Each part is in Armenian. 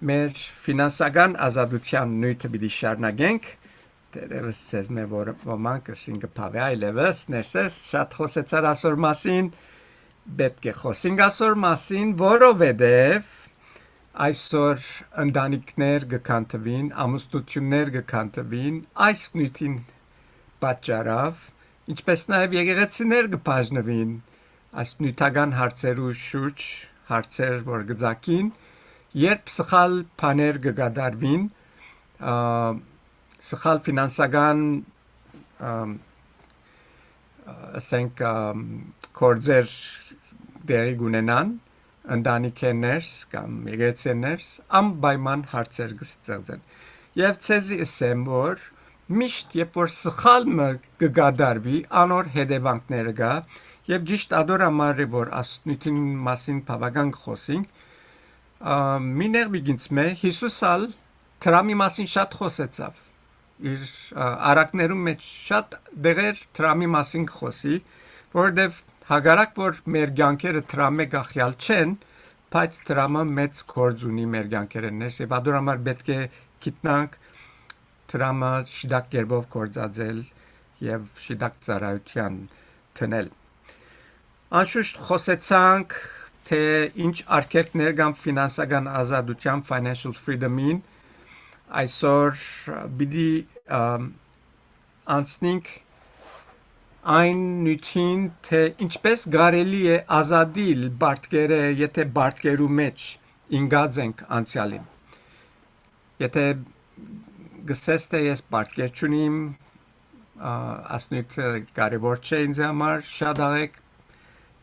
մեր ֆինանսական ազատության նյութը պիտի շարունակենք, դերևս ցեզ մե ոմանք ասին կփավե այլևս, ներսես շատ խոսեցար ասոր մասին, պետք է խոսենք ասոր մասին, որովհետև այսօր ընտանիքներ կքանթվին, ամուսնություններ կքանթվին, այս նյութին պատճառավ, ինչպես նաև եկեղեցիներ կբաժնվին, այս նյութական հարցերու շուրջ, հարցեր, որ գծակին, երբ սխալ բաներ կգադարվին, սխալ ֆինանսական ասենք կորձեր դեղի գունենան, ընտանիքներս կամ եկեղեցիներս անպայման հարցեր կստեղծեն։ Եվ ցեզի ասեմ, որ միշտ երբ որ սխալը կգադարվի, անոր հետևանքները կա, եւ ճիշտ ադոր համար է, որ ասնույթին մասին բավական խոսենք, մի նեղվիգինց մե Հիսուսալ Թրամի մասին շատ խոսեցավ։ Իր արակներում մեջ շատ դեղեր Թրամի մասին խոսի, որովհետև հագարակ որ մեր կյանքերը Թրամը գախյալ չեն, բայց Թրամը մեծ գործ ունի մեր կյանքերներս եւ ադոր համար պետք է գիտնանք Թրամը շիդակ կերպով գործածել եւ շիդակ ծառայության տնել։ Անշուշտ խոսեցանք թե ինչ արգելքներ կան ֆինանսական ազատության financial freedom-ին, այսօր պիտի անցնենք այն նյութին, թե ինչպես կարելի է ազատիլ բարդկերը, եթե բարդկերու մեջ ինգած ենք անցյալին։ Եթե գսես թե ես բարդկեր չունիմ, ասնույթը կարևոր չէ ինձ համար, շատ աղեք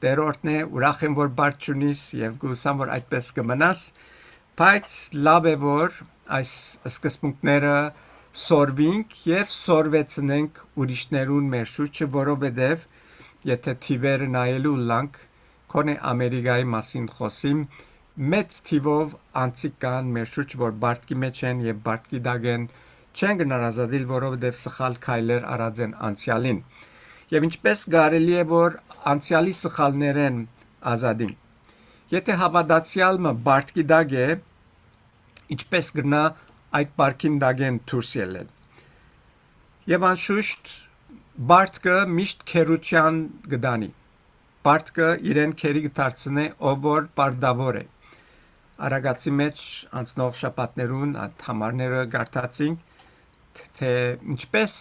Տերորդն է, ուրախ եմ, որ բարդ չունիս և գուսամ, որ այդպես կմնաս, բայց լավ է, որ այս սկզբունքները սորվինք և սորվեցնենք ուրիշներուն մեր շուրջը, որովհետև եթե թիվերը նայելու լանք, քոնե Ամերիկայի մասին խոսիմ, մեծ թիվով անցիկ կան մեր շուրջ, որ բարդկի մեջ են և բարդկի դակ են, չեն գնար ազատիլ, որովհետև սխալ քայլեր արած են անցյալին։ Եվ ինչպես կարելի է, որ անցյալի սխալներեն ազատին։ Եթե հավատացյալը բարդկի դակ է, ինչպես կնա այդ բարդքին դակեն դուրս ելել։ Եվ անշուշտ բարդկը միշտ քերության կդանի։ Բարդկը իրեն քերի կդարձնե, ով որ բարդավոր է։ Արագացի մեջ անցնող շաբաթներուն այդ համարները գարտացինք, թե ինչպես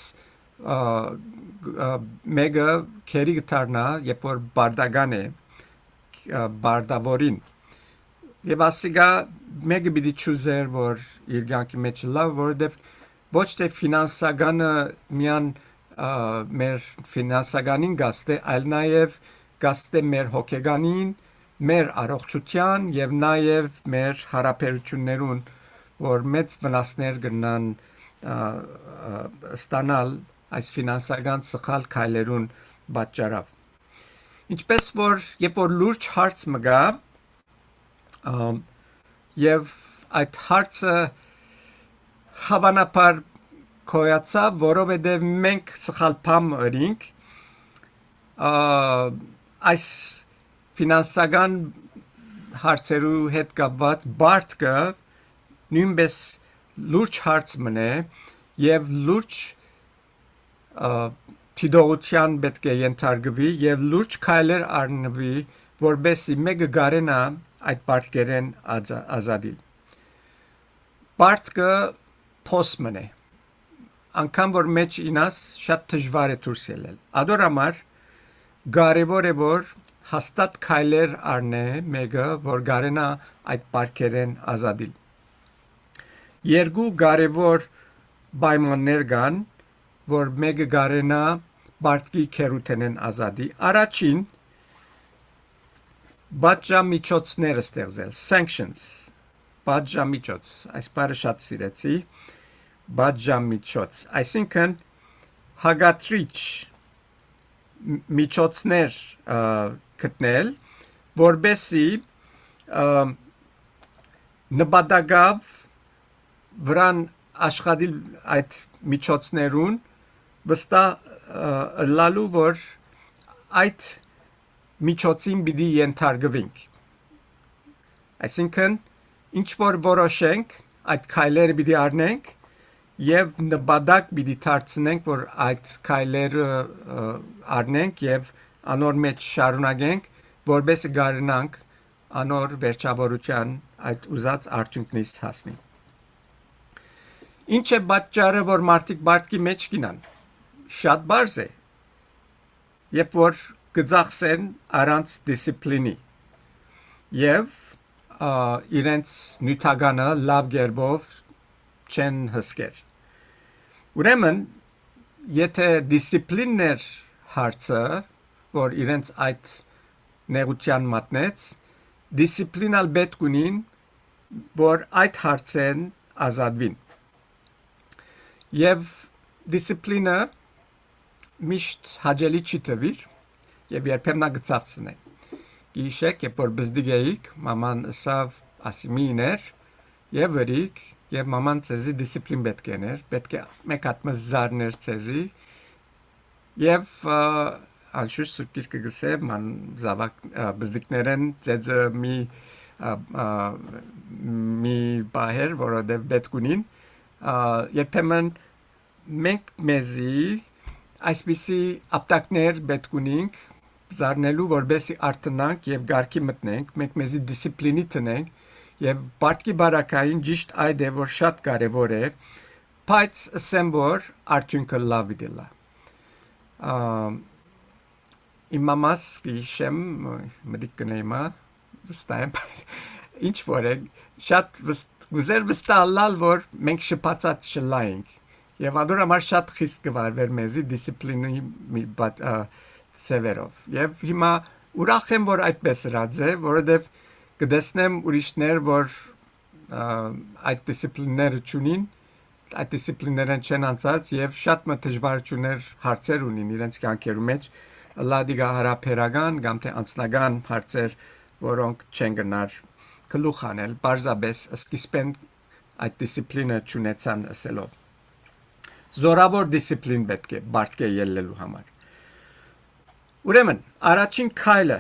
մեկը քերի կդառնա, երբ որ բարդական է, բարդավորին։ Եվ ասիկա մեկը պիտի չուզեր, որ իր կյանքի մեջ լավ, որովհետև ոչ թե ֆինանսականը միան մեր ֆինանսականին գաստ է, այլ նաև գաստ է մեր հոգեկանին, մեր առողջության եւ նաև մեր հարաբերություններուն, որ մեծ վնասներ կգնան ստանալ այս ֆինանսական սխալ քայլերուն պատճառով։ Ինչպես որ երբ որ լուրջ հարց մգա եւ այդ հարցը հավանաբար կոյացավ, որովհետև մենք սխալ բան ըրինք, այս ֆինանսական հարցերու հետ կապված բարդկը նույնպես լուրջ հարց մնե եւ լուրջ թիդողության պետք է ենթարկվի եւ լուրջ քայլեր առնվի, որբեսի մեկը գարենա այդ բարդկերեն ազատիլ։ Բարդկը փոս մնե։ Անկամ որ մեջ ինաս շատ դժվար է դուրս ելել։ Ադոր համար կարևոր է, որ հաստատ քայլեր առնե մեկը, որ գարենա այդ բարդկերեն ազատիլ։ Երկու կարևոր պայմաններ կան, որ մեկը գարենա բարդկի քերութենեն ազատի։ Առաջին պատժամիջոցներ ստեղծել, sanctions, պատժամիջոց, այս բառը շատ սիրեցի, պատժամիջոց, այսինքն հագատրիչ միջոցներ գտնել, որբեսի նպատակավ վրան աշխատիլ այդ միջոցներուն վստահ լալու, որ այդ միջոցին պիտի ենթարկվենք։ Այսինքն ինչ որ որոշենք, այդ քայլերը պիտի առնենք եւ նպատակ պիտի դարձնենք, որ այդ քայլերը առնենք եւ անոր մեջ շարունակենք, որբեսի գարնանք անոր վերջավորության այդ ուզած արդյունքնից հասնի։ Ինչ է պատճառը, որ մարդիկ բարդքի մեջ գինան։ Շատ բարձ է։ Երբ որ գծախսեն առանց դիսցիպլինի եւ իրենց նյութականը լավ գերբով չեն հսկեր։ Ուրեմն, եթե դիսցիպլիններ հարցը, որ իրենց այդ նեղության մատնեց, դիսցիպլինալ պետք ունին, որ այդ հարցեն ազատվին։ Եվ դիսցիպլինը միշտ հաճելի չի թվիր, եւ երբեմն գծախսն է։ Գիշեք, երբ որ բզդիգ էիք, մաման ասավ ասիմիներ, եւ վրիկ, եւ մաման ցեզի դիսցիպլին պետք է պետք է մեկ հատ մզարներ ցեզի, եւ անշուշտ սուրկիրքը գսե ման զավակ բզդիկներեն ցեզը մի բահեր, որովհետեւ պետք ունին, երբեմն մենք մեզի այսպիսի ապտակներ պետք ունենք զարնելու, որբեսի արտնանք եւ գարքի մտնենք, մենք մեզի դիսցիպլինի տնենք եւ բարդքի բարակային ճիշտ այդ է, որ շատ կարեւոր է, բայց ասեմ, որ արդյունքը լավ դիլա։ Իմ մամաս գիշեմ մդիկ կնեյմա վստահ ինչ որ է շատ գուզեր վստահալ, որ մենք շփացած շլայինք եւ ադոր համար շատ խիստ կվարվեր մեզի դիսցիպլինի ծևերով եւ հիմա ուրախ եմ, որ այդպես ըրած է, որովհետեւ կդեսնեմ ուրիշներ, որ այդ դիսցիպլինները չունին, այդ դիսցիպլիններն չեն անցած եւ շատ դժվարություններ հարցեր ունին իրենց կյանքերում մեջ, լադիգա հարաբերական կամ թե անձնական հարցեր, որոնք չեն գնար գլուխ անել, բարձաբես սկիզբեն այդ դիսցիպլինը չունեցան ասելով։ Զորավոր դիսցիպլին պետք է բարդքի ելնելու համար։ Ուրեմն, առաջին քայլը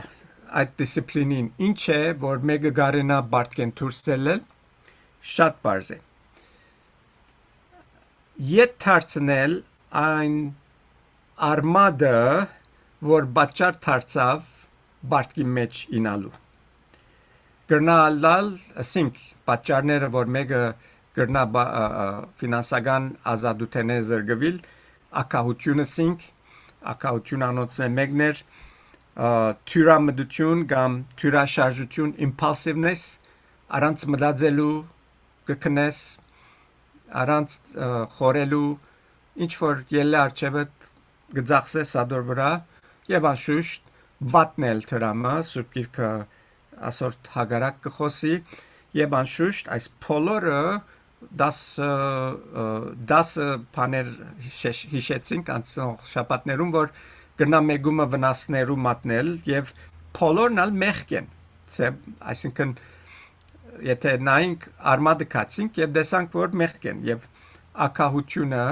այդ դիսցիպլինին ինչ է, որ մեկը գարենա բարդքեն դուրս ցելել, շատ բարձ է։ Ետ դարձնել այն արմադը, որ պատճառ դարձավ բարդքի մեջ ինալու։ Գրնալալ, ասենք, պատճառները, որ մեկը գրնա ֆինանսական ազատութենե զրգվիլ, ակահությունը սինք, ակահություն անոնցն է մեկներ, թյուրամդություն կամ թյուրաշարժություն, impulsiveness, առանց մտածելու կքնես, առանց խորելու, ինչ որ ելը արջևդ գծախսես ադոր վրա, եւ անշուշտ վատնել թրամը, սուրբ գիրքը ասորտ հագարակ կխոսի, եւ անշուշտ այս փոլորը 10 բաներ հիշեցինք անցնող շաբաթներում, որ գնա մեգումը վնասներու մատնել եւ փոլորն ալ մեղք են։ Այսինքն եթե նայենք արմադը կացինք եւ տեսանք, որ մեղք են եւ ակահությունը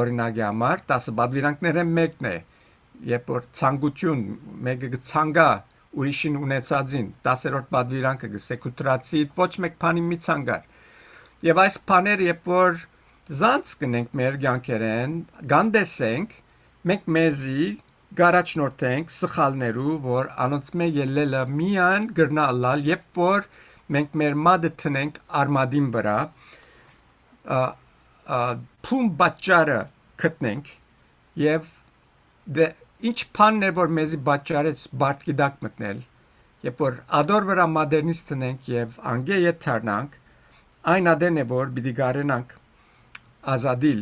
օրինակի համար 10 բադվիրանքներն մեկն է, երբ որ ցանկություն մեկը ցանկա ուրիշին ունեցածին 10-րդ բադվիրանքը գսեկուտրացի ոչ մեկ բանի մի ցանկար եւ այս բաները երբ որ զանց կնենք մեր կյանքերեն գանդեսենք մենք մեզի գարաչնորթենք սխալներու որ անոնց մե ելելը միան գրնալալ երբ որ մենք մեր մադը տնենք արմադին վրա փում բաճարը գտնենք եւ ինչ բանն է որ մեզի բաճարեց բարդքի դակ մտնել երբ որ ադոր վրա մադերնից տնենք եւ անգե ետ թարնանք այն ադեն է որ պիտի գարենանք ազադիլ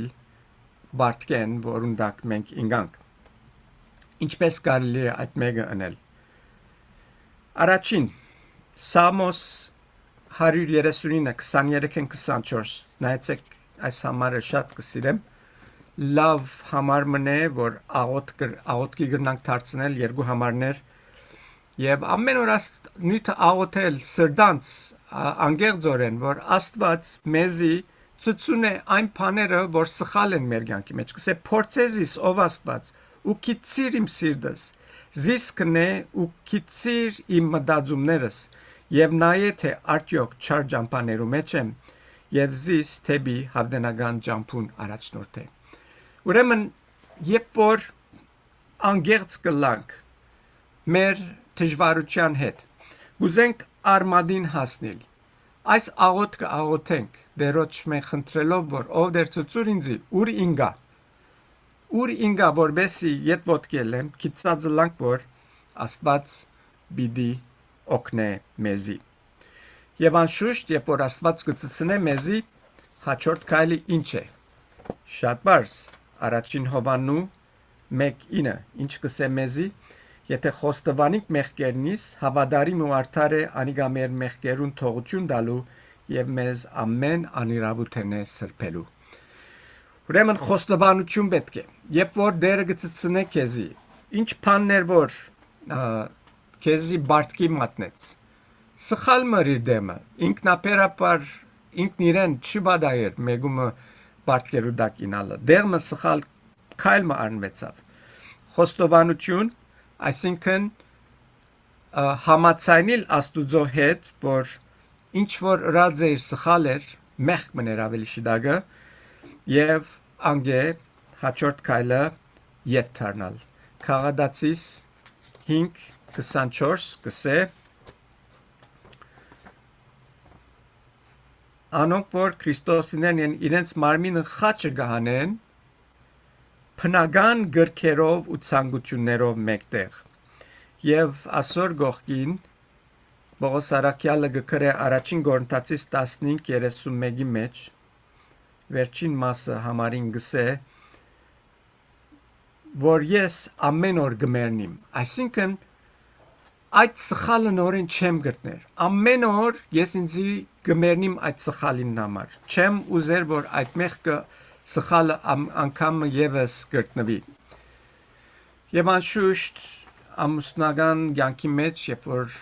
բարդքեն որուն դակ մենք ինգանք ինչպես կարելի է այդ մեկը անել առաջին Սամոս 139:23-24 նայեցեք այս համարը շատ կսիրեմ լավ համար մնե որ աղոտքի գրնանք դարձնել երկու համարներ եւ ամեն օր նույնը աղոթել սրդանց անգեղձորեն որ Աստված մեզի ցույցուն է այն բաները որ սխալ են մեր կյանքի մեջ կսե փորձեզիս ով Աստված ու քիծիր իմ սիրտս զիս կնե ու քիծիր իմ մտածումներս եւ նայե թե արդյոք չար ճամփաներու մեջ եմ եւ զիս թեպի հավդենական ճամփուն առաջնորդե։ Ուրեմն երբ որ անգերց կլանք մեր դժվարության հետ, գուզենք արմադին հասնել, այս աղոթքը աղոթենք դերոջ մենք խնդրելով, որ ով դեր ծծուր ինձի, ուր ինգա, որբեսի ետ ոտքելեմ, քիծած լանք, որ Աստված բիդի օգնե մեզի։ Եվ անշուշտ, երբ որ Աստված կծծնե մեզի, հաջորդ քայլը ինչ է։ Շատ բարձ, առաջին Հովաննու 1:9, ինչ կսե մեզի, եթե խոստովանենք մեղքերնիս, հավատարիմ ու արդար է անիկա մեր մեղքերուն թողություն տալու եւ մեզ ամեն անիրավութենե սրբելու։ Ուրեմն խոստովանություն պետք է։ Երբ որ Տերը կծծնե քեզի, ինչ բաններ որ քեզի բարդքի մատնեց, սխալ մրիր դեմը, ինքնաբերաբար ինքն իրեն չբադայր մեգումը բարդքերու դակ ինալը, դեղը սխալ քայլը արնվեցավ։ Խոստովանություն, այսինքն համաձայնել Աստուծո հետ, որ ինչ որ ըրած էր սխալ էր, մեղք մներ ավելի շիդագը, եւ անգե հաջորդ քայլը ետ դառնալ։ Քաղաքացիս 5:24 կսե անոնք որ Քրիստոսիներն են իրենց մարմինը խաչը գահանեն բնական գրքերով ու ցանկություններով մեկտեղ եւ ասոր գողքին Պողոս Արաքյալը գկրե առաջին Կորինթացիս 15:31-ի մեջ վերջին մասը համարին գսե որ ես ամեն օր գմերնիմ, այսինքն այդ սխալը նորեն չեմ գտներ, ամեն օր ես ինձի գմերնիմ այդ սխալին համար, չեմ ուզեր, որ այդ մեղքը սխալը անգամ եւս գտնվի։ Եվ անշուշտ ամուսնական կյանքի մեջ, երբ որ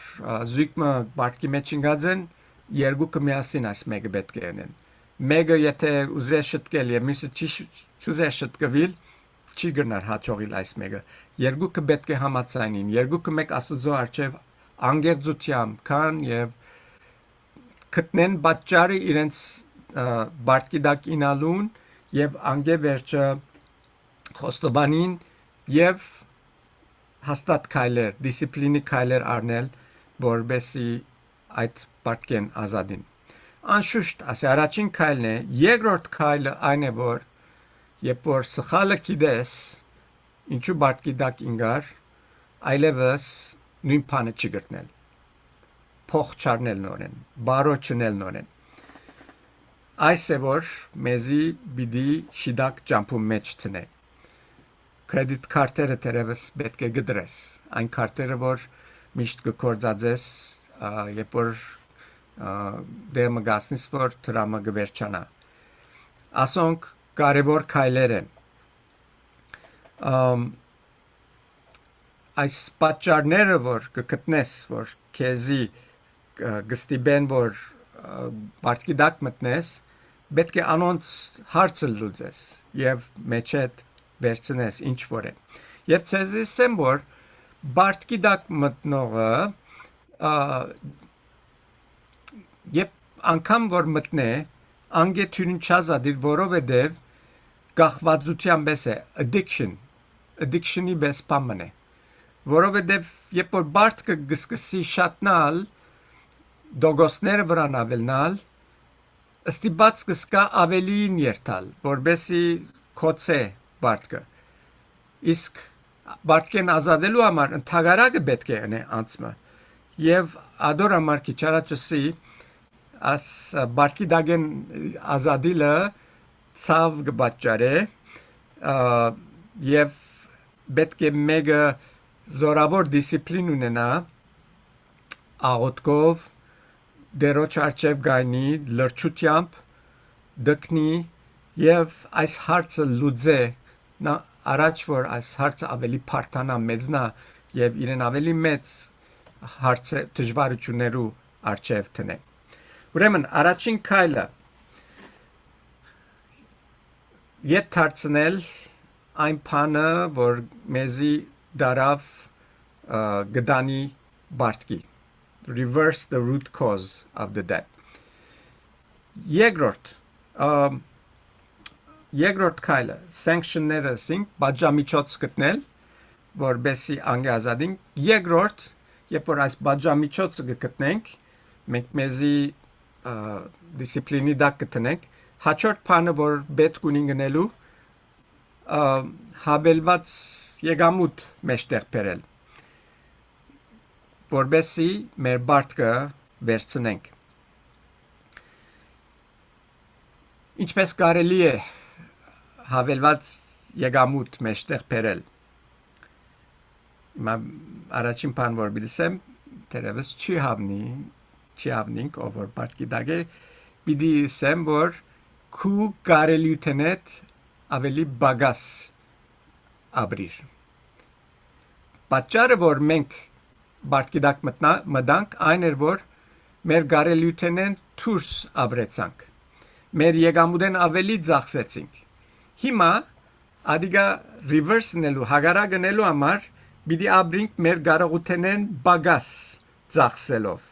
զույգը բարդքի մեջ ընկած են, երկուքը միասին այս մեկը պետք է անեն։ Մեկը եթե ուզե շտկել եւ մյուսը չուզե շտկվել, չի գնար հաջողիլ այս մեկը։ Երկուքը պետք է համաձայնին, երկուքը մեկ Աստծո առջև անգերձությամբ կան եւ գտնեն պատճառը իրենց բարդքի դակ ինալուն եւ անգե վերջը խոստովանին եւ հաստատ քայլեր, դիսցիպլինի քայլեր առնել, որբեսի այդ բարդքեն ազատին։ Անշուշտ, ասի առաջին քայլն է, երկրորդ քայլը այն է, որ երբ որ սխալը գիտես, ինչու բարդքի դակ ինգար, այլևս նույն բանը չգտնել, փող չառնել նորեն, բարո չնել նորեն։ Այս է որ մեզի բիդի շիդակ ճամփու մեջ տնե։ Կրեդիտ քարտերը դերևս պետք է գդրես, այն քարտերը որ միշտ կկործածես, երբ որ դեմը գասնիս որ դրամը գվերջանա։ Ասոնք կարևոր քայլեր են։ Այս պատճառները որ կգտնես, որ քեզի գստիբեն որ բարդքի դակ մտնես, պետք է անոնց հարցը լուծես եւ մեջդ վերցնես ինչ որ է։ Եվ ցեզի ասեմ որ բարդքի դակ մտնողը երբ անգամ որ մտնե անգե թյուրին չազատիր, որովհետև կախվածության պես է, addiction-ի պես բան է, որովհետև երբ որ բարդքը գսկսի շատնալ, դոգոսները վրան ավելնալ, ստիպած կսկա ավելին երթալ, որբեսի կոծե բարդքը, իսկ բարդքեն ազատելու համար ընդհանրակը պետք է անե անցմը, եւ ադոր համար քիչ առաջսի as բարդքի դագեն ազատիլը ցավ կբաճարե եւ պետք է մեգը զորավոր դիսցիպլին ունենա աղոթքով դերոջ արջև գայնի լրջությամբ դկնի եւ այս հարցը լուծե նա առաջ որ այս հարցը ավելի փարթանա մեծնա եւ իրեն ավելի մեծ հարցը դժվարություններու արջև տնե Ուրեմն առաջին քայլը ետ դարձնել այն բանը, որ մեզի դարավ գդանի բարդքի։ reverse the root cause of the debt. Երկրորդ քայլը sanctionները ասենք բաժամիջոց գտնել, որբեսի անգազադենք։ Երկրորդ, երբ որ այս բաժամիջոցը գտնենք, մենք մեզի դիսցիպլինի դակ գտնենք, հաջորդ բանը, որ պետք ունի գնելու, հավելված եկամուտ մեջտեղ բերել, որբեսի մեր բարտքը վերցնենք։ Ինչպես կարելի է հավելված եկամուտ մեջտեղ բերել։ Առաջին բան, որ բիլսեմ, թերևս չի հավնինք, ով որ բարտքի դակ է, պիտի ասեմ, որ քու կարելիութեն հետ ավելի բագաս ապրիր։ Պատճառը, որ մենք բարտքի դակ մտանք, այն էր, որ մեր կարելիութենեն դուրս ապրեցանք։ Մեր եկամուտեն ավելի ծախսեցինք։ Հիմա ադիգա reverse-նելու, հագարագնելու համար պիտի ապրենք մեր կարողութենեն բագաս ծախսելով։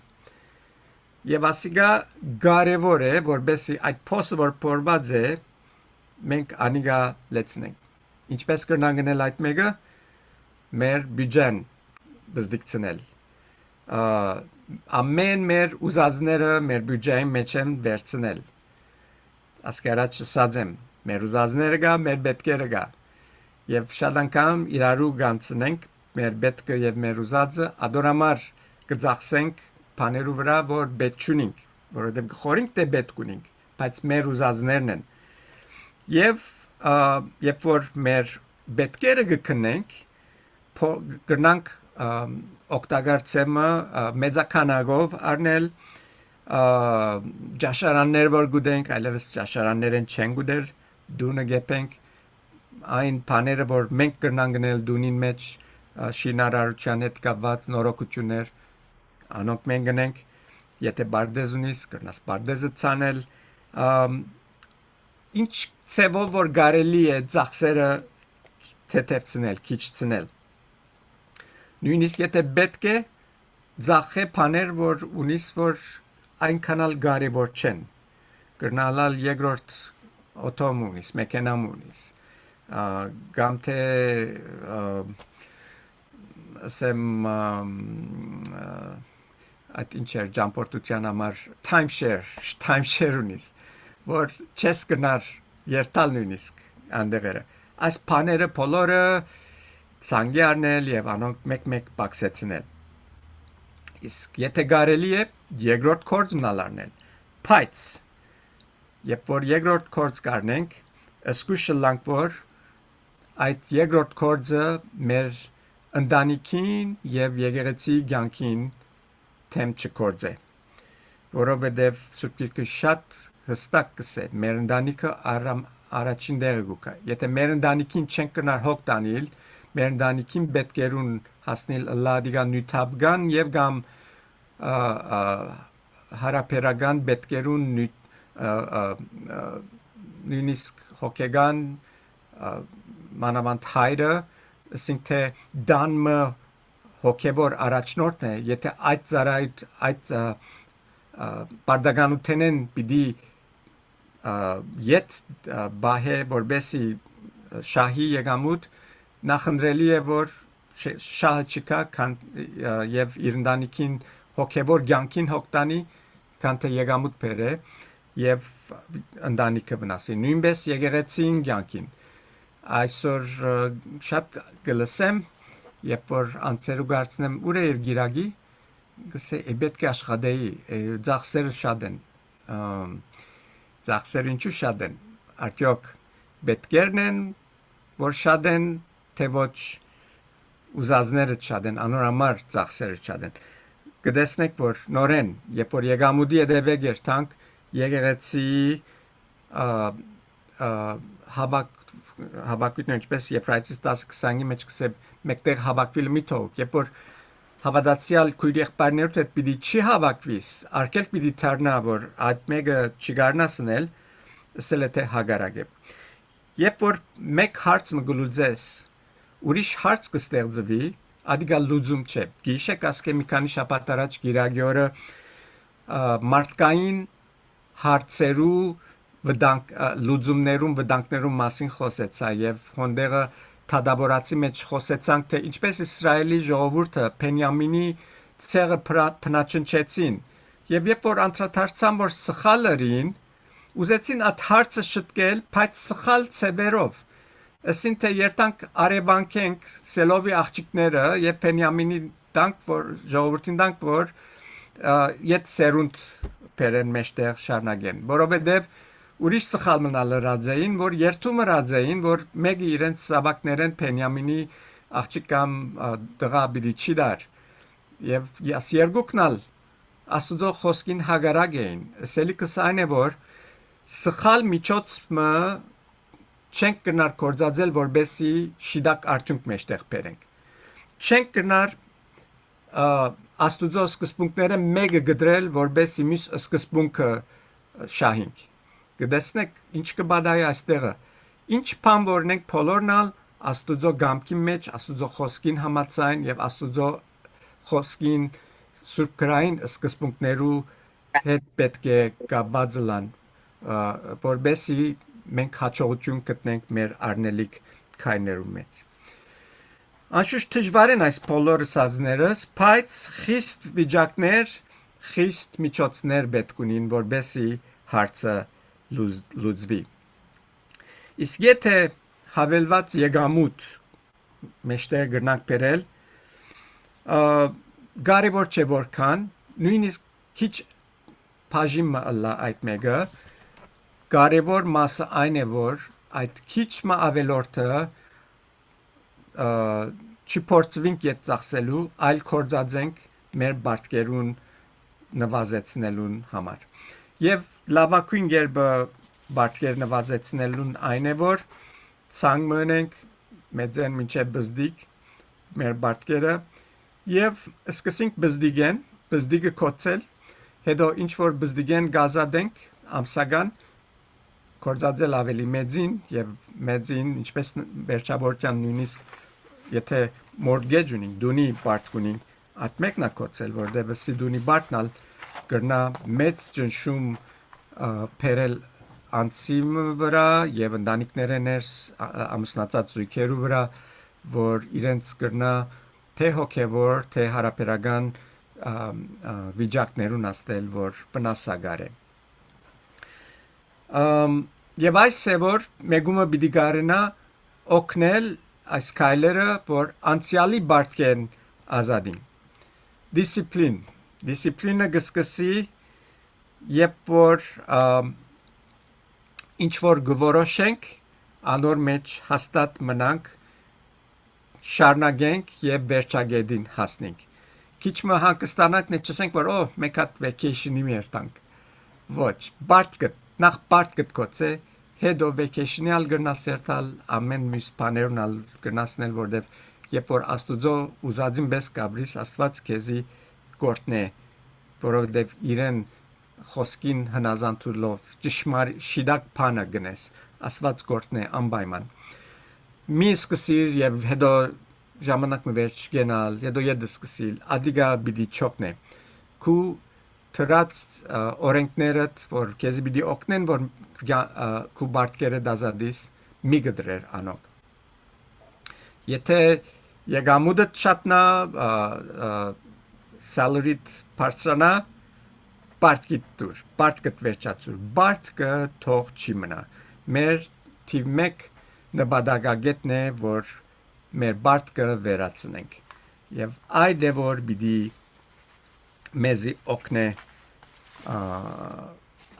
Եվ ասիկա կարևոր է, որբեսի այդ փոսը, որ փորված է, մենք անիգա լեցնենք։ Ինչպես կրնանք գնել այդ մեկը, մեր բյուջեն բզդիկցնել։ Ամեն մեր ուզածները մեր բյուջեի մեջ են վերցնել։ Ասկարաչ ասած եմ, մեր ուզածները գա, մեր պետքերը գա։ Եվ շատ անգամ իրարու գանցնենք մեր պետքը եւ մեր ուզածը, ադորամար կծախսենք բաներու վրա, որ պետք չունենք, որովհետեւ գխորինք թե պետք ունենք, բայց մեր ուզածներն են։ Եվ երբ որ մեր պետքերը գտնենք, կրնանք օգտագործումը մեծականագով առնել ճաշարաններ որ գուտենք, այլևս ճաշարաններ են չեն գուտեր, դունը գեպենք, այն բաները, որ մենք կրնանք գնել դունին մեջ, շինարարության հետ կապված նորոգություններ, անոնք մենք գնենք, եթե բարդեզ ունիս, կրնաս բարդեզը ցանել, ինչ ցևով որ կարելի է ծախսերը թեթևցնել, քիչցնել։ Նույնիսկ եթե պետք է ծախե բաներ, որ ունիս, որ այնքան էլ կարևոր չեն։ Կրնալալ երկրորդ օտոմ ունիս, մեքենամ ունիս, կամ թե ասեմ այդ ինչեր ճամփորդության համար timeshare ունիս, որ չես կնար երթալ նույնիսկ անդեղերը։ Այս բաները բոլորը ցանգի առնել եւ անոնք մեկ-մեկ բացեցնել։ Իսկ եթե կարելի է երկրորդ կորձն առնել, բայց երբ որ երկրորդ կորձ կառնենք, զգուշ լանք որ այդ երկրորդ կորձը մեր ընտանիքին եւ եկեղեցի կյանքին թեմ չկործե, որովհետեւ Սուրբ Գիրքը շատ հստակ կսե մեր ընտանիքը առաջին տեղը գուկա։ Եթե մեր ընտանիքին չենք կնար հոգ տանել, մեր ընտանիքին պետքերուն հասնել լադիգան նյութաբգան եւ կամ հարաբերական պետքերուն նույնիսկ հոգեգան մանավանդ հայրը, ասենք թե դանմը հոգեվոր առաջնորդն է, եթե այդ ծառայդ այդ բարդականութենեն պիտի ետ բահե որբեսի շահի եկամուտ նախընտրելի է որ շահը չկա եւ իր ընտանիքին հոգեվոր կյանքին հոգտանի քան թե եկամուտ բերե եւ ընտանիքը վնասի նույնպես եկեղեցին կյանքին այսօր շատ գլսեմ երբ որ անցերու գարցնեմ ուր է իր գիրագի գսե պետք է աշխատեի ծախսերը շատ են ծախսերը ինչու շատ են արդյոք պետքերն են որ շատ են թե ոչ ուզածները շատ են անորամար ծախսերը շատ են կտեսնեք որ նորեն երբ որ եկամուտի հետևե գերտանք եկեղեցի հավաքույթն ինչպես Եփրայեցիս 10:20-ի մեջ կսե մեկտեղ հավաքվիլ մի թող երբ որ հավատացյալ քույր եղբայրներուդ հետ պիտի չի հավաքվիս արկել պիտի դառնա որ այդ մեկը չգարնասնել ասել է թե հագարակ է երբ որ մեկ հարց մգլուծես ուրիշ հարց կստեղծվի ադիգա լուծում չէ։ Գիշեք ասկե մի քանի շաբաթ առաջ Գիրագյորը մարդկային հարցերու լուծումներում վտանգներում մասին խոսեցա եւ հոնդեղը թադավորացի մեջ խոսեցանք թե ինչպես Իսրայելի ժողովուրդը Բենյամինի ցեղը փնաչնչեցին եւ երբ որ անդրադարձան որ սխալ ըրին ուզեցին այդ հարցը շտկել բայց սխալ ցևերով ասին թե երտանք արևանքենք սելովի աղջիկները եւ Բենյամինի տանք որ ժողովրդին տանք որ իդ սերունդ բերեն մեջտեղ շարնագեն որովհետեւ ուրիշ սխալ մնալ ռաձեին որ երթում ռաձեին որ մեկը իրենց սավակներեն Բենյամինի աղջիկ կամ դղա բիդիչի դար եւ ես երկուքնալ աստուծո խոսքին հագարակ էին ասելիքս այն է որ սխալ միջոցը չենք գնար կործածել որբեսի շիդակ արդյունք մեջտեղ բերենք չենք գնար աստուծո սկզբունքները մեկը գդրել որբեսի մյուս սկզբունքը շահինք գտեսնեք ինչ կբադայի այստեղը ինչ բան որնենք բոլորնալ աստուծո գամքի մեջ աստուծո խոսքին համաձայն եւ աստուծո խոսքին սուրբ գրային սկզբունքներու հետ պետք է կապված լան որբեսի մենք հաջողություն գտնենք մեր արնելիք քայներու մեջ Անշուշտ դժվար են այս բոլոր սազներս, բայց խիստ վիճակներ, խիստ միջոցներ պետք ունին, որբեսի հարցը լուծվի։ Իսկ եթե հավելված եկամուտ մեջտեղ գրնանք բերել, կարևոր չէ որքան, նույնիսկ քիչ բաժինը ըլլա այդ մեկը, կարևոր մասը այն է, որ այդ քիչը ավելորդը չփորձվենք ետ ծախսելու, այլ կործածենք մեր բարտկերուն նվազեցնելուն համար։ Եվ լավագույն կերպը բարտկեր նվազեցնելուն այն է, որ ցանկ մնենք մեծեն մինչև բզդիկ մեր բարտկերը եւ սկսենք բզդիգեն, բզդիգը կոծել, հետո ինչ որ բզդիգեն գազադենք ամսական կործածել ավելի մեծին եւ մեծին ինչպես վերջավորության նույնիսկ եթե մորգեջ ունենք, դունի բարդ ունենք, այդ մեկն է կոծել, որտեղ վսի դունի բարդնալ կրնա մեծ ճնշում փերել անցիմը վրա եւ ընտանիքները ներս ամուսնացած զույգերու վրա, որ իրենց կրնա թե հոգեվոր, թե հարաբերական վիճակներուն աստել, որ վնասագար է։ Եվ այս է, որ մեգումը պիտի կարենա օգնել այս քայլերը, որ անցյալի բարտկեն ազատին։ Դիսցիպլին։ Դիսցիպլինը կսկսի, երբ որ ինչ որ գորոշենք, անոր մեջ հաստատ մնանք, շարունակենք եւ վերջագետին հասնենք։ Քիչ մը հանգստանանք, նշենք, որ մեկ հատ vacation-ի մեր տանք։ Ոչ, բարտկը, նախ բարտկը կոծե հետո vacation-ի ալ գնալ սերտալ ամեն մյուս բաներուն ալ գնացնել որտեվ երբ որ աստուծո ուզածին պես կաբրիս աստված քեզի կորտնե որովհետև իրեն խոսքին հնազանդելով ճշմարիտ շիդակ բանը գնես աստված կորտնե անպայման մի սկսիր եւ հետո ժամանակ մեջ գնալ հետո ետ սկսիլ ադիգա բիդի չոքնե քու թրած օրենքներդ որ քեզի պիտի օգնեն որ քու բարտկերը դազադիս մի գդրեր անոք եթե եկամուտը շատնա salary-դ բարձրանա բարտկիտ դուր բարտկդ վերջացուր բարտկը թող չի մնա մեր թիվ 1 նպատակագետն է որ մեր բարտկը վերացնենք եւ այդ է որ պիտի մեզի օգնե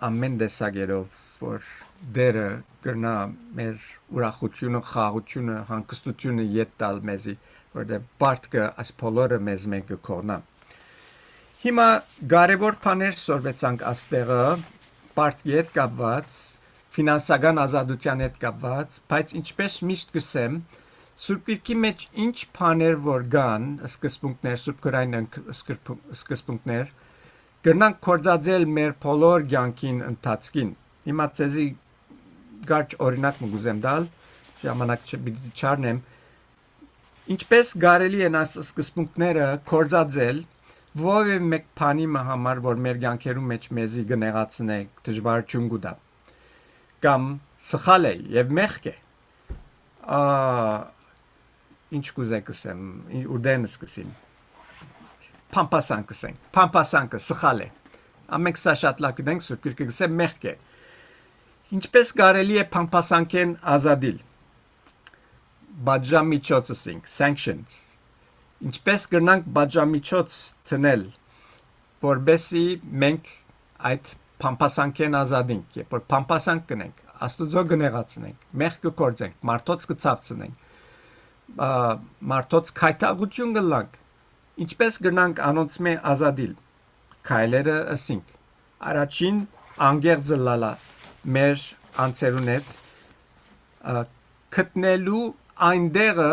ամեն դեսագերով որ դերը կրնա մեր ուրախությունը, խաղաղությունը, հանգստությունը ետ տալ մեզի, որտեղ բարտկը այս բոլորը մեզ մեկ կողնա։ Հիմա կարևոր բաներ սորվեցանք աստեղը, բարտկի հետ կապված, ֆինանսական ազատության հետ կապված, բայց ինչպես միշտ կսեմ, Սուրբ Գրքի մեջ ինչ բաներ որ կան, սկզբունքներ, սուրբ գրային սկզբունքներ, կրնանք կործածել մեր բոլոր կյանքին ընթացքին։ Հիմա ցեզի գարչ օրինակ մգուզեմ դալ, ժամանակ չպիտի չառնեմ։ Ինչպես կարելի են այս սկզբունքները կործածել որևէ մեկ բանի համար, որ մեր կյանքերում մեջ մեզի կնեղացնե դժվարություն կուտա, կամ սխալ է եւ մեղք է, ինչ կուզեք ասեմ, ուրդեն սկսեմ, փամփասանք ասենք, փամփասանքը սխալ է, ամենք սա շատ լավ գիտենք, Սուրբ Գիրքը գսեմ մեղք է, ինչպես կարելի է փամփասանքեն ազատիլ, բաժամիջոց ասենք, sanctions, ինչպես կրնանք բաժամիջոց թնել, որբեսի մենք այդ փամփասանքեն ազատենք, երբ որ փամփասանք կնենք, Աստուծո կնեղացնենք, մեղք կկործենք, մարդոց կցավցնենք, մարդոց քայթաղություն կլանք, ինչպես կրնանք անոնցմե ազատիլ, քայլերը ասենք, առաջին անգեղձը լալա մեր անձերուն հետ, գտնելու այնտեղը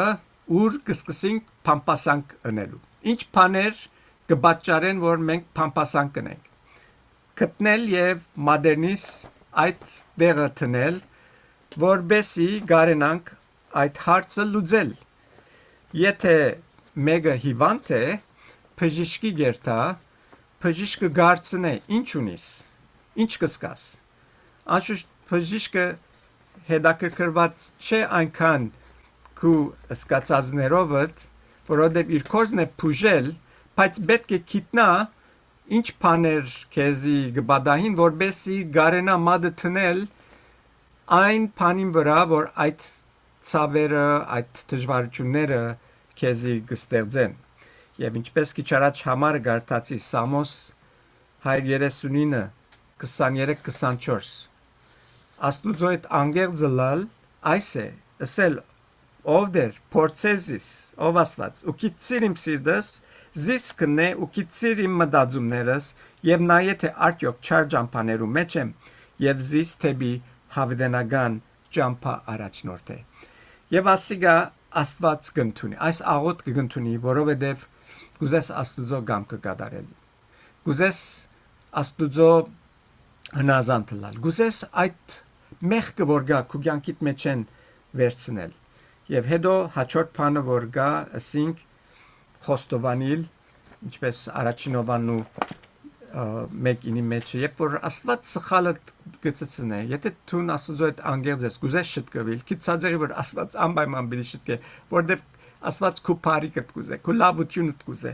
ուր կսկսենք փամփասանք ընելու։ Ինչ բաներ կպատճառեն, որ մենք փամփասանք կնենք։ Գտնել եւ մոդեռնիս այդ դեղը տնել, որբեսի կարենանք այդ հարցը լուծել։ Եթե մեկը հիվանդ է, բժիշկի գերտա, բժիշկը գարցնե, ինչ ունիս, ինչ կսկաս։ Անշուշտ բժիշկը հետաքրքրված չէ այնքան քու սկացածներով, որովհետև իր կորզն է բուժել, բայց պետք է գիտնա ինչ բաներ քեզի կբադահին, որբեսի գարենա մադը տնել այն բանին վրա, որ այդ ցավերը, այդ դժվարությունները քեզի կստեղծեն։ Եվ ինչպես քիչ առաջ համարը գարտացի Սամոս 139 23-24 Աստուծո այդ անգեղձը լալ այս է, ասել ով դեր փորձեզիս, ով Աստված, ու գիտիր իմ սիրտս, զիս կնե ու գիտիր իմ մտածումներս, եւ նայե թե արդյոք չար ճամփաներու մեջ եմ, եւ զիս թեպի հավիտենական ճամփա առաջնորդ է։ Եվ ասիգա Աստված կընդունի, այս աղոթքը կընդունի, որովհետև գուզես Աստուծո կամքը կատարել։ Գուզես Աստուծո հնազանդ լալ։ Գուզես այդ մեղքը որ գա քու կյանքիդ մեջ են վերցնել։ Եվ հետո հաջորդ բանը որ գա, ասինք խոստովանիլ, ինչպես առաջին ովանու մեկինի մեջ, երբ որ Աստված սխալը գծցնե, եթե դու Աստծո այդ անգեղձ ես, գուզես շտկվել, քիծածերի որ Աստված անպայման պիտի շտկե, որովհետև Աստված քու բարիքդ կուզե, քու լավությունդ կուզե,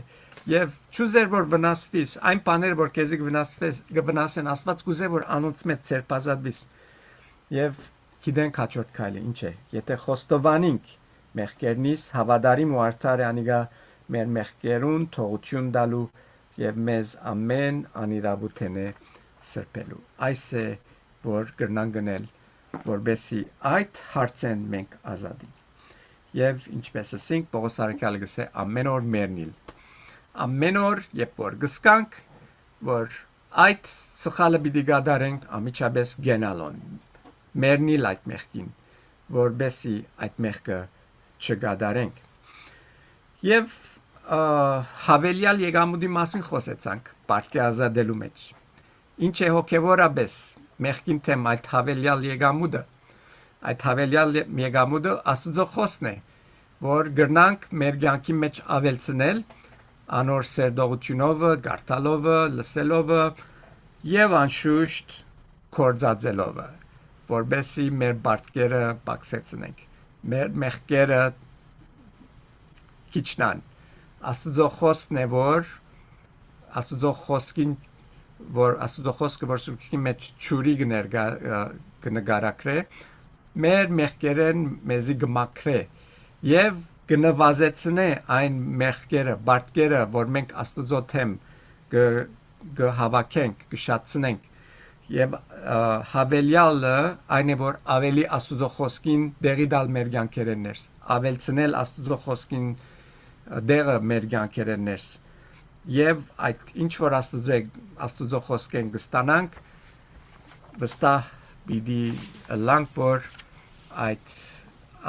եւ չուզեր որ վնասվես, այն բաները որ քեզի կվնասեն, Աստված կուզե որ անոնց մեջ ցերպազատվես։ Եվ գիտենք հաջորդ քայլը ինչ է, եթե խոստովանենք մեղքերնից, հավատարիմ ու արդար է անիգա մեր մեղքերուն թողություն տալու եւ մեզ ամեն անիրավութեն է սրբելու։ Այս է որ կրնան գնել, որբեսի այդ հարցեն մենք ազատենք։ Եվ ինչպես ասենք Պողոս արաքյալը գսե ամեն օր մեռնիլ։ Ամեն օր երբ որ գսկանք, որ այդ սխալը պիտի գադարենք ամիջապես գենալոն։ Մեռնիլ այդ մեղքին, որբեսի այդ մեղքը չգադարենք։ Եվ հավելյալ եկամուտի մասին խոսեցանք պարտքի ազատելու մեջ։ Ինչ է հոգևորապես մեղքին թեմ այդ հավելյալ եկամուտը։ Այդ հավելյալ եկամուտը Աստծո խոսքն է, որ գրնանք մեր կյանքի մեջ ավելցնել անոր սերտողությունով, գարտալով, լսելով եւ անշուշտ կործածելով, որբեսի մեր բարտքերը բացեցնենք, մեր մեղքերը քիչնան։ Աստծո խոսքն է, որ Աստծո խոսքին որ Աստծո խոսքը որ սուրբի մեջ ճուրի կնկարագրե, մեր մեղքերեն մեզի գմակրե եւ կնվազեցնե այն մեղքերը, բարտքերը, որ մենք Աստծո թեմ կհավաքենք, կշատցնենք եւ հավելյալը այն է որ ավելի Աստծո խոսքին դերի դալ մեր կյանքերեն ներս, ավելցնել Աստծո խոսքին դերը մեր կյանքերեն ներս եւ այդ ինչ որ Աստծո խոսքեն կստանանք վստահ պիտի լանք որ այդ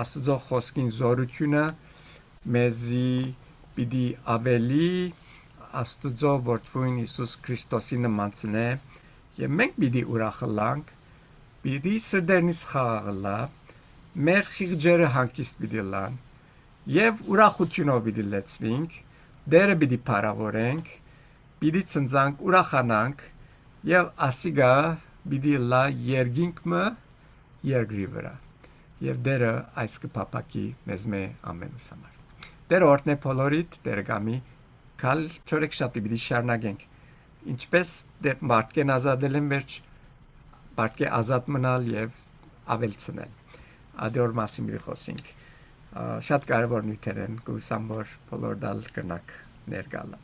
Աստծո խոսքին զորությունը մեզի պիտի ավելի Աստծո որդին Հիսուս Քրիստոսի նմանցնե եւ մենք պիտի ուրախ լանք պիտի սրտերնից խաղաղ լա մեր խիղճերը հանգիստ պիտի լան եւ ուրախությունով պիտի լեցվենք, Տերը պիտի փառավորենք, պիտի ցնցանք, ուրախանանք եւ ասիգա պիտի լա երկինքը երկրի վրա։ Եվ Տերը այս կփապակի մեզ ամենուս համար։ Տերը օրհնե բոլորիդ, Տերը գամի կալ չորեքշաբթի պիտի շարունակենք։ Ինչպես մարդկեն ազատել են վերջ, մարդկե ազատ մնալ եւ ավելցնել։ Ադոր մասին մի խոսենք։ Շատ կարևոր նյութեր են, կուսամ որ բոլոր դալ կնակ ներգալը։